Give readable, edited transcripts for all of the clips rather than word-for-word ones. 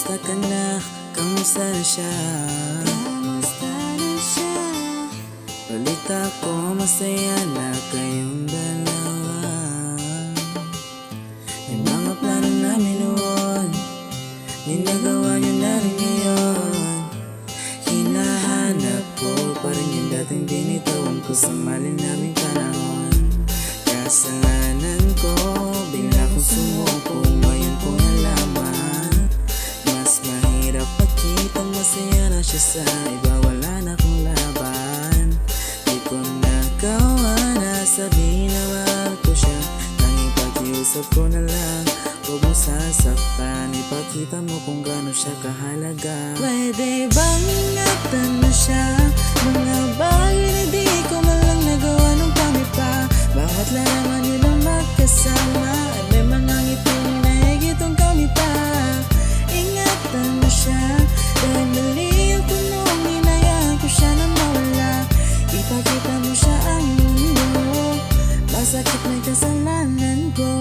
Kamusta ka na? Kamusta na siya? Kamusta na siya? Balita ko masaya na kayong dalawa. Yung mga plano namin noon, ginagawa niyo na rin ngayon. Hinahanap ko pa rin yung dating binitawan ko sa mali naming panahon. Kasalanan ko, bigla kong sumuko, ngayon ko nalaman. Mas mahirap pagkitang masaya na siya sa iba, wala na akong laban. Di ko nagawa na sabihin na mahal ko siya. Tanging pakiusap ko na lang, huwag mo sasaktan. Ipakita mo kung gaano siya kahalaga. Pwede bang ingatan mo siya? Mga bagay na di ko man lang nagawa nung kami pa. Bawat larawan yun ang magkasama, ay may mga ngiting na higitong kami pa. Ingatan mo siya, dahil mali ako nung hinayaan ko siya na mawala. Ipakita mo siya ang mundo, masakit may kasalanan ko.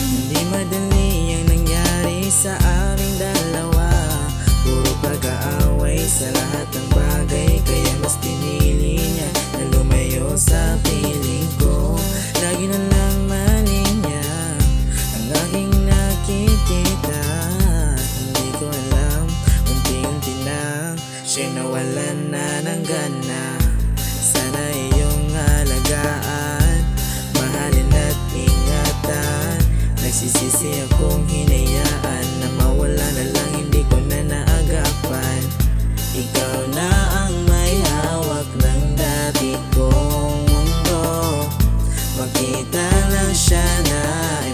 Hindi madali ang nangyari sa aming dalawa. Puro pag-aaway sa lahat ng bagay, kaya mas pinili niya na lumayo sa piling ko. Lagi na lang mali niya ang aking nakikita. Hindi ko alam, unti-unti na siya nawalan na ng gana. Sana iyong alagaan, mahalin at ingatan. Nagsisisi akong hinayaan na mawala na lang, hindi ko na naagapan. Ikaw na ang may hawak ng dati kong mundo. Makita lang siya na ay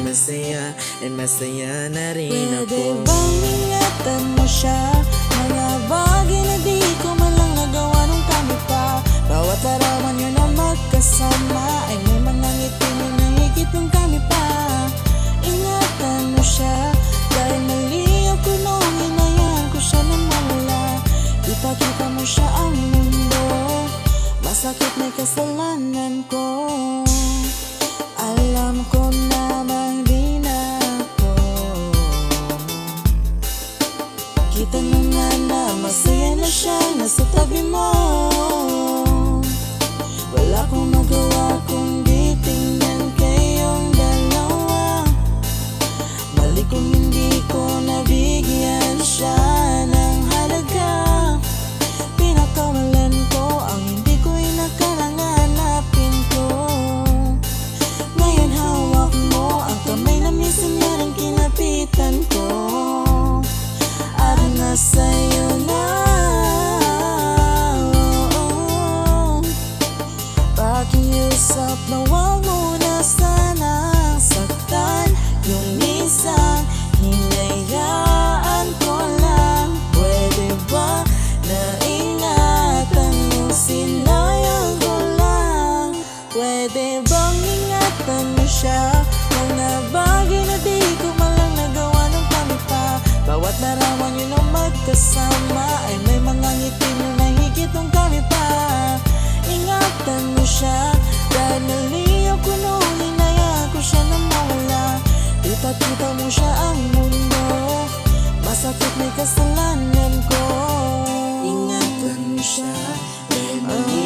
masaya na rin Pwede ako. bang ingatan mo siya? Mga bagay na di ko man lang nagawa nung kami pa. Bawat larawan yun na magkasama, ay may mga ngiti mo na higit nung kami pa. Ingatan mo siya, dahil mali ako nung hinayaan ko siya na mawala. Ipakita mo siya ang mundo, masakit may kasalanan ko. Alam ko namang di na ako. Kita mo nga na masaya na siya nasa tabi mo. Wala akong magawa kundi tingnan kayong dalawa. Mali kung hindi ko nabigyan siya ng halaga. Pinakawalan ko ang hindi ko inakalanganapin ko. Ngayon hawak mo ang kamay na minsan na rin kinapitan ko. At nasa'yo na, pakiusap na huwag mo na sanang saktan. Yung isang hinayaan ko lang. Pwede ba na ingatan mo, sinayang ko lang? Pwede bang ingatan mo siya? Mga bagay na di ko man lang nagawa nung kami pa. Bawat larawan yun ang magkasama, ay may mga ngiti mo na higit nung kami pa. Ingatan mo siya, dahil mali ako nung hinayaan ko siya na mawala. Ipakita mo siya ang mundo, masakit may kasalanan ko. Ingatan mo siya, dahil mali